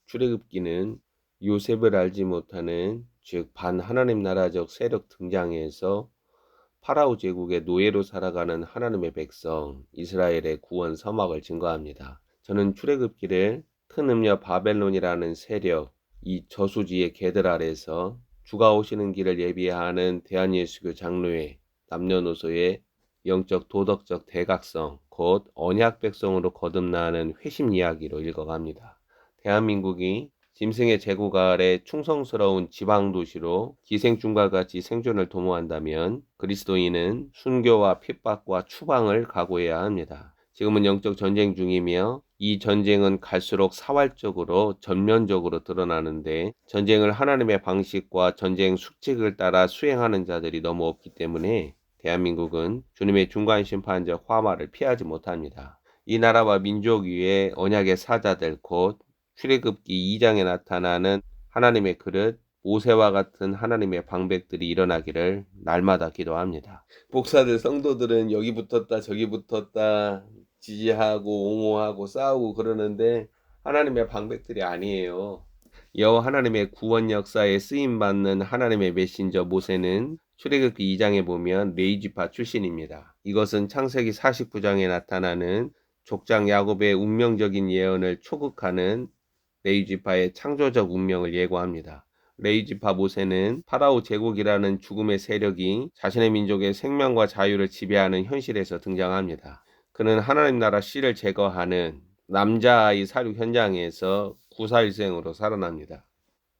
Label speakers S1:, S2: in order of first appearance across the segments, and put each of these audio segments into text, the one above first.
S1: 출애굽기는 요셉을 알지 못하는 즉 반하나님 나라적 세력 등장해서 파라오 제국의 노예로 살아가는 하나님의 백성 이스라엘의 구원 서막을 증거합니다. 저는 출애굽기를 큰 음녀 바벨론이라는 세력, 이 저수지의 개들 아래서 주가 오시는 길을 예비하는 대한예수교 장로회, 남녀노소의 영적 도덕적 대각성, 곧 언약 백성으로 거듭나는 회심 이야기로 읽어갑니다. 대한민국이 짐승의 제국 아래 충성스러운 지방도시로 기생충과 같이 생존을 도모한다면 그리스도인은 순교와 핍박과 추방을 각오해야 합니다. 지금은 영적 전쟁 중이며 이 전쟁은 갈수록 사활적으로 전면적으로 드러나는데 전쟁을 하나님의 방식과 전쟁 수칙을 따라 수행하는 자들이 너무 없기 때문에 대한민국은 주님의 중간심판적 화마를 피하지 못합니다. 이 나라와 민족 위에 언약의 사자들 곧 출애굽기 2장에 나타나는 하나님의 그릇, 모세와 같은 하나님의 방백들이 일어나기를 날마다 기도합니다. 목사들, 성도들은 여기 붙었다 저기 붙었다 지지하고 옹호하고 싸우고 그러는데 하나님의 방백들이 아니에요. 여호와 하나님의 구원 역사에 쓰임받는 하나님의 메신저 모세는 출애굽기 2장에 보면 레위지파 출신입니다. 이것은 창세기 49장에 나타나는 족장 야곱의 운명적인 예언을 초극하는 레위지파의 창조적 운명을 예고합니다. 레위지파 모세는 파라오 제국이라는 죽음의 세력이 자신의 민족의 생명과 자유를 지배하는 현실에서 등장합니다. 그는 하나님 나라 씨를 제거하는 남자아이 사륙 현장에서 구사일생으로 살아납니다.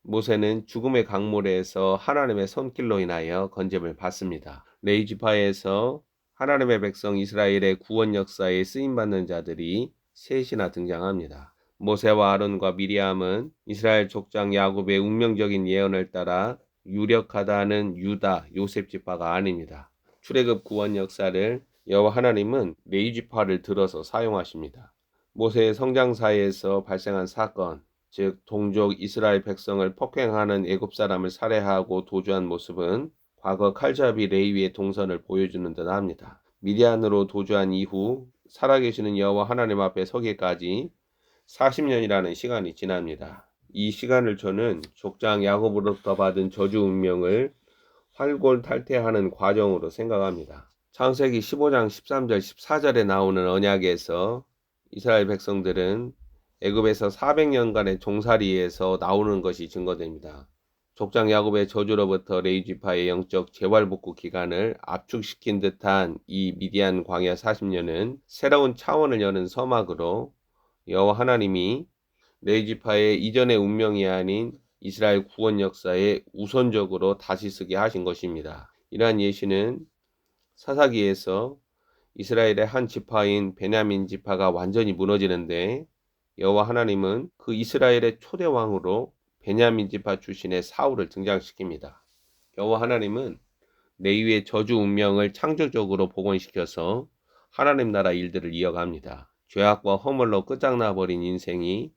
S1: 모세는 죽음의 강물에서 하나님의 손길로 인하여 건짐을 받습니다. 레위지파에서 하나님의 백성 이스라엘의 구원 역사에 쓰임받는 자들이 셋이나 등장합니다. 모세와 아론과 미리암은 이스라엘 족장 야곱의 운명적인 예언을 따라 유력하다는 유다, 요셉 지파가 아닙니다. 출애굽 구원 역사를 여호와 하나님은 레위지파를 들어서 사용하십니다. 모세의 성장사에서 발생한 사건, 즉 동족 이스라엘 백성을 폭행하는 애굽 사람을 살해하고 도주한 모습은 과거 칼자비 레위의 동선을 보여주는 듯 합니다. 미디안으로 도주한 이후 살아계시는 여호와 하나님 앞에 서기까지 40년이라는 시간이 지납니다. 이 시간을 저는 족장 야곱으로부터 받은 저주 운명을 활골탈퇴하는 과정으로 생각합니다. 창세기 15장 13절 14절에 나오는 언약에서 이스라엘 백성들은 애굽에서 400년간의 종살이에서 나오는 것이 증거됩니다. 족장 야곱의 저주로부터 레위지파의 영적 재활복구 기간을 압축시킨 듯한 이 미디안 광야 40년은 새로운 차원을 여는 서막으로 여호와 하나님이 레위지파의 이전의 운명이 아닌 이스라엘 구원 역사에 우선적으로 다시 쓰게 하신 것입니다. 이러한 예시는 사사기에서 이스라엘의 한 지파인 베냐민 지파가 완전히 무너지는데 여호와 하나님은 그 이스라엘의 초대 왕으로 베냐민 지파 출신의 사울을 등장시킵니다. 여호와 하나님은 레위의 저주 운명을 창조적으로 복원시켜서 하나님 나라 일들을 이어갑니다. 죄악과 허물로 끝장나버린 인생이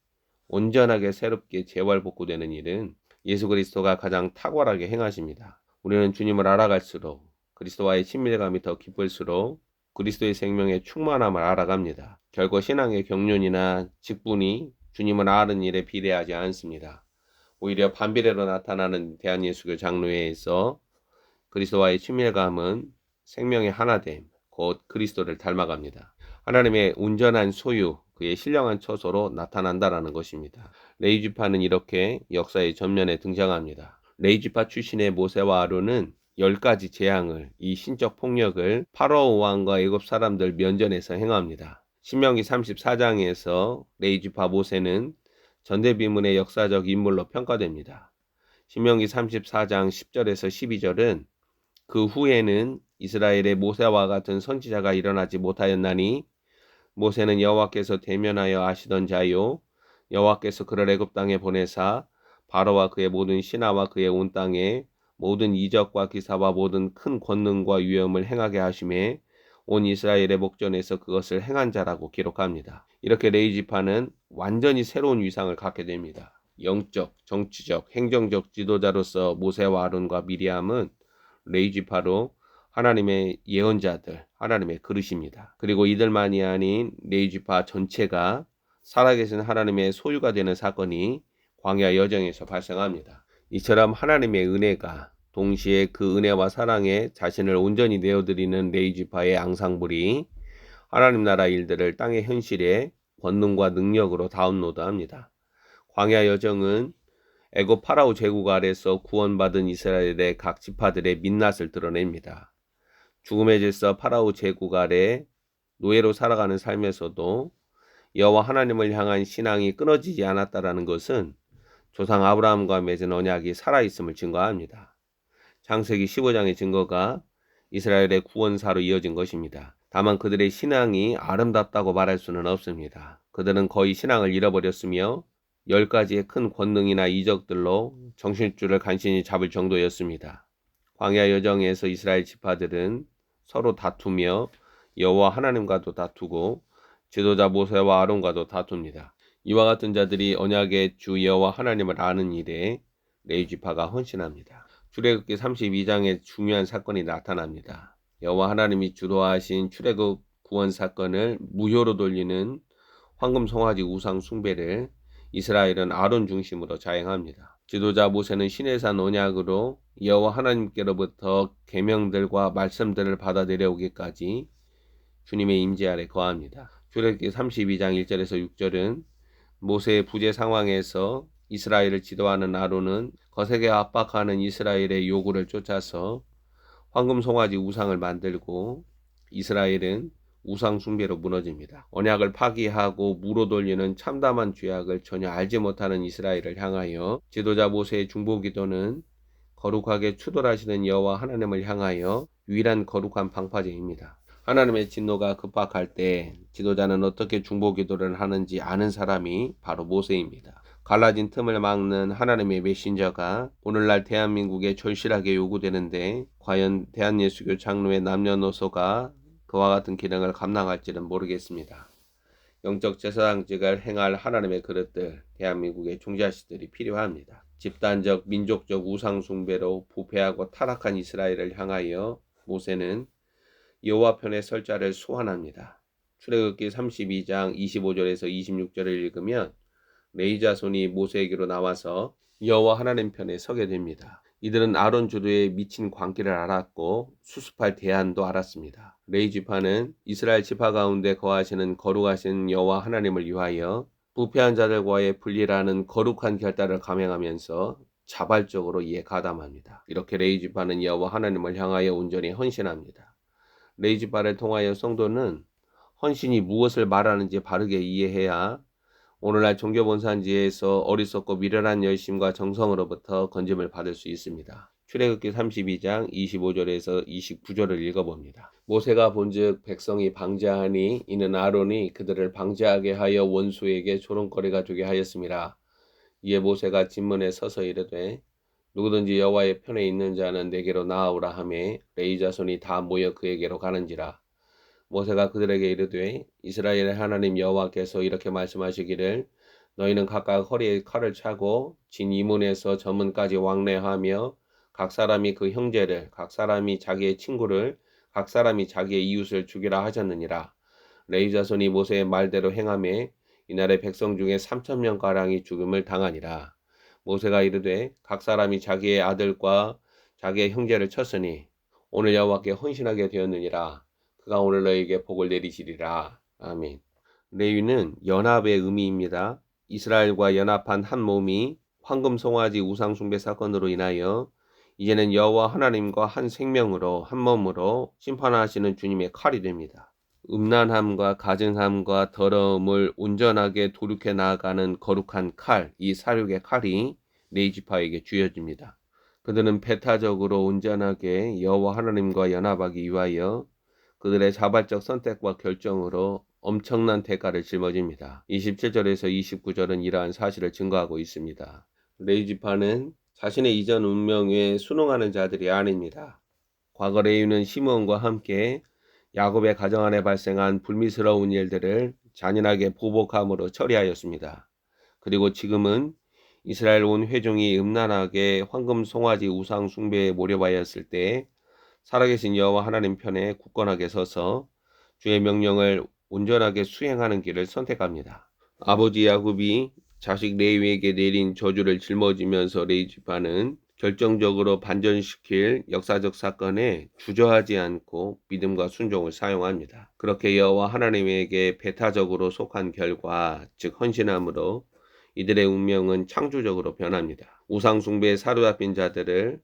S1: 온전하게 새롭게 재활복구되는 일은 예수 그리스도가 가장 탁월하게 행하십니다. 우리는 주님을 알아갈수록 그리스도와의 친밀감이 더 깊을수록 그리스도의 생명의 충만함을 알아갑니다. 결코 신앙의 경륜이나 직분이 주님을 아는 일에 비례하지 않습니다. 오히려 반비례로 나타나는 대한예수교 장로회에서 그리스도와의 친밀감은 생명의 하나됨, 곧 그리스도를 닮아갑니다. 하나님의 온전한 소유, 그의 신령한 처소로 나타난다라는 것입니다. 레위지파는 이렇게 역사의 전면에 등장합니다. 레위지파 출신의 모세와 아론은 10가지 재앙을, 이 신적 폭력을 파라오 왕과 애굽 사람들 면전에서 행합니다. 신명기 34장에서 레위지파 모세는 전대비문의 역사적 인물로 평가됩니다. 신명기 34장 10절에서 12절은 그 후에는 이스라엘의 모세와 같은 선지자가 일어나지 못하였나니 모세는 여호와께서 대면하여 아시던 자요 여호와께서 그를 애굽 땅에 보내사 바로와 그의 모든 신하와 그의 온 땅에 모든 이적과 기사와 모든 큰 권능과 위엄을 행하게 하심에 온 이스라엘의 목전에서 그것을 행한 자라고 기록합니다. 이렇게 레위지파는 완전히 새로운 위상을 갖게 됩니다. 영적, 정치적, 행정적 지도자로서 모세와 아론과 미리암은 레위지파로 하나님의 예언자들, 하나님의 그릇입니다. 그리고 이들만이 아닌 레위지파 전체가 살아계신 하나님의 소유가 되는 사건이 광야 여정에서 발생합니다. 이처럼 하나님의 은혜가 동시에 그 은혜와 사랑에 자신을 온전히 내어드리는 레위지파의 앙상블이 하나님 나라 일들을 땅의 현실에 권능과 능력으로 다운로드합니다. 광야 여정은 애굽 파라오 제국 아래서 구원받은 이스라엘의 각 지파들의 민낯을 드러냅니다. 죽음의 질서 파라오 제국 아래 노예로 살아가는 삶에서도 여호와 하나님을 향한 신앙이 끊어지지 않았다라는 것은 조상 아브라함과 맺은 언약이 살아있음을 증거합니다. 창세기 15장의 증거가 이스라엘의 구원사로 이어진 것입니다. 다만 그들의 신앙이 아름답다고 말할 수는 없습니다. 그들은 거의 신앙을 잃어버렸으며 10가지의 큰 권능이나 이적들로 정신줄을 간신히 잡을 정도였습니다. 광야 여정에서 이스라엘 지파들은 서로 다투며 여호와 하나님과도 다투고 지도자 모세와 아론과도 다툽니다. 이와 같은 자들이 언약의 주 여호와 하나님을 아는 일에 레위지파가 헌신합니다. 출애굽기 32장에 중요한 사건이 나타납니다. 여호와 하나님이 주도하신 출애굽 구원 사건을 무효로 돌리는 황금 송아지 우상 숭배를 이스라엘은 아론 중심으로 자행합니다. 지도자 모세는 시내산 언약으로 여호와 하나님께로부터 계명들과 말씀들을 받아 내려오기까지 주님의 임재 아래 거합니다. 출애굽기 32장 1절에서 6절은 모세의 부재 상황에서 이스라엘을 지도하는 아론은 거세게 압박하는 이스라엘의 요구를 쫓아서 황금 송아지 우상을 만들고 이스라엘은 우상 숭배로 무너집니다. 언약을 파기하고 무로 돌리는 참담한 죄악을 전혀 알지 못하는 이스라엘을 향하여 지도자 모세의 중보기도는 거룩하게 추돌하시는 여호와 하나님을 향하여 유일한 거룩한 방파제입니다. 하나님의 진노가 급박할 때 지도자는 어떻게 중보기도를 하는지 아는 사람이 바로 모세입니다. 갈라진 틈을 막는 하나님의 메신저가 오늘날 대한민국에 절실하게 요구되는데 과연 대한예수교 장로의 남녀노소가 그와 같은 기능을 감당할지는 모르겠습니다. 영적 제사장직을 행할 하나님의 그릇들, 대한민국의 종자씨들이 필요합니다. 집단적 민족적 우상 숭배로 부패하고 타락한 이스라엘을 향하여 모세는 여호와 편에 설 자를 소환합니다. 출애굽기 32장 25절에서 26절을 읽으면 레위 자손이 모세에게로 나와서 여호와 하나님 편에 서게 됩니다. 이들은 아론 주도의 미친 광기를 알았고 수습할 대안도 알았습니다. 레위 지파는 이스라엘 지파 가운데 거하시는 거룩하신 여호와 하나님을 위하여 부패한 자들과의 분리라는 거룩한 결단을 감행하면서 자발적으로 이에 가담합니다. 이렇게 레위 지파는 여호와 하나님을 향하여 온전히 헌신합니다. 레위 지파를 통하여 성도는 헌신이 무엇을 말하는지 바르게 이해해야 오늘날 종교본산지에서 어리석고 미련한 열심과 정성으로부터 건짐을 받을 수 있습니다. 출애굽기 32장 25절에서 29절을 읽어봅니다. 모세가 본즉 백성이 방자하니 이는 아론이 그들을 방자하게 하여 원수에게 조롱거리가 되게 하였음이라. 이에 모세가 진문에 서서 이르되 누구든지 여호와의 편에 있는 자는 내게로 나아오라 하매 레위 자손이 다 모여 그에게로 가는지라. 모세가 그들에게 이르되 이스라엘의 하나님 여호와께서 이렇게 말씀하시기를 너희는 각각 허리에 칼을 차고 진 이문에서 저 문까지 왕래하며 각 사람이 그 형제를 각 사람이 자기의 친구를 각 사람이 자기의 이웃을 죽이라 하셨느니라. 레위 자손이 모세의 말대로 행하매 이날의 백성 중에 3,000명가량이 죽음을 당하니라. 모세가 이르되 각 사람이 자기의 아들과 자기의 형제를 쳤으니 오늘 여호와께 헌신하게 되었느니라. 그가 오늘 너에게 복을 내리시리라. 아멘. 레위는 연합의 의미입니다. 이스라엘과 연합한 한 몸이 황금 송아지 우상 숭배 사건으로 인하여 이제는 여호와 하나님과 한 생명으로 한 몸으로 심판하시는 주님의 칼이 됩니다. 음란함과 가증함과 더러움을 온전하게 도륙해 나아가는 거룩한 칼, 이 사륙의 칼이 레위 지파에게 주어집니다. 그들은 배타적으로 온전하게 여호와 하나님과 연합하기 위하여 그들의 자발적 선택과 결정으로 엄청난 대가를 짊어집니다. 27절에서 29절은 이러한 사실을 증거하고 있습니다. 레위 지파는 자신의 이전 운명에 순응하는 자들이 아닙니다. 과거 레위는 시므온과 함께 야곱의 가정 안에 발생한 불미스러운 일들을 잔인하게 보복함으로 처리하였습니다. 그리고 지금은 이스라엘 온 회중이 음란하게 황금 송아지 우상 숭배에 몰여하였을 때 살아계신 여호와 하나님 편에 굳건하게 서서 주의 명령을 온전하게 수행하는 길을 선택합니다. 아버지 야곱이 자식 레위에게 내린 저주를 짊어지면서 레위 지파는 결정적으로 반전시킬 역사적 사건에 주저하지 않고 믿음과 순종을 사용합니다. 그렇게 여호와 하나님에게 배타적으로 속한 결과, 즉 헌신함으로 이들의 운명은 창조적으로 변합니다. 우상 숭배에 사로잡힌 자들을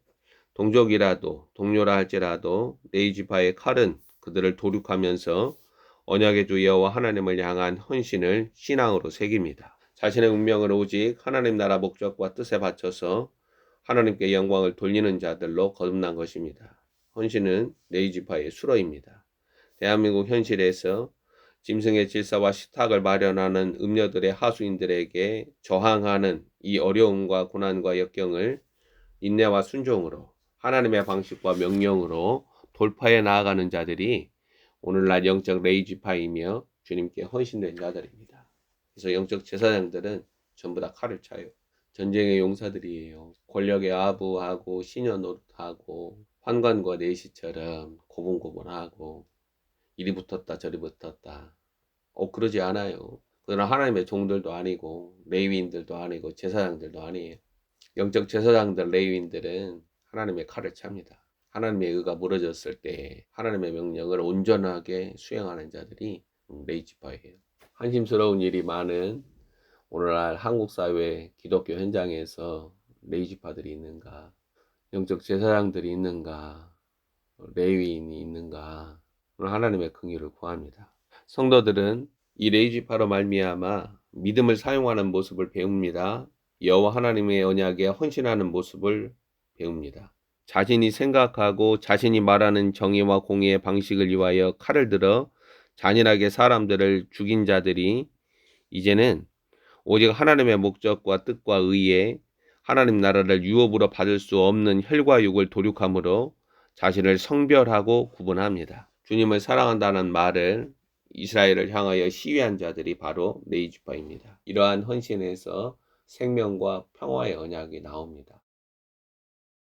S1: 동족이라도 동료라 할지라도 레위 지파의 칼은 그들을 도륙하면서 언약의 주 여호와 하나님을 향한 헌신을 신앙으로 새깁니다. 자신의 운명을 오직 하나님 나라 목적과 뜻에 바쳐서 하나님께 영광을 돌리는 자들로 거듭난 것입니다. 헌신은 레위 지파의 수로입니다. 대한민국 현실에서 짐승의 질서와 식탁을 마련하는 음녀들의 하수인들에게 저항하는 이 어려움과 고난과 역경을 인내와 순종으로 하나님의 방식과 명령으로 돌파해 나아가는 자들이 오늘날 영적 레위 지파이며 주님께 헌신된 자들입니다. 그래서 영적 제사장들은 전부 다 칼을 차요. 전쟁의 용사들이에요. 권력에 아부하고 시녀 노릇하고 환관과 내시처럼 고분고분하고 이리 붙었다 저리 붙었다. 그러지 않아요. 그들은 하나님의 종들도 아니고 레위인들도 아니고 제사장들도 아니에요. 영적 제사장들 레위인들은 하나님의 칼을 찹니다. 하나님의 의가 무너졌을 때 하나님의 명령을 온전하게 수행하는 자들이 레위 지파예요. 한심스러운 일이 많은 오늘날 한국 사회 기독교 현장에서 레위 지파들이 있는가, 영적 제사장들이 있는가, 레위인이 있는가, 오늘 하나님의 긍휼을 구합니다. 성도들은 이 레위 지파로 말미암아 믿음을 사용하는 모습을 배웁니다. 여호와 하나님의 언약에 헌신하는 모습을 배웁니다. 자신이 생각하고 자신이 말하는 정의와 공의의 방식을 위하여 칼을 들어 잔인하게 사람들을 죽인 자들이 이제는 오직 하나님의 목적과 뜻과 의에 하나님 나라를 유업으로 받을 수 없는 혈과 육을 도륙함으로 자신을 성별하고 구분합니다. 주님을 사랑한다는 말을 이스라엘을 향하여 시위한 자들이 바로 레위 지파입니다. 이러한 헌신에서 생명과 평화의 언약이 나옵니다.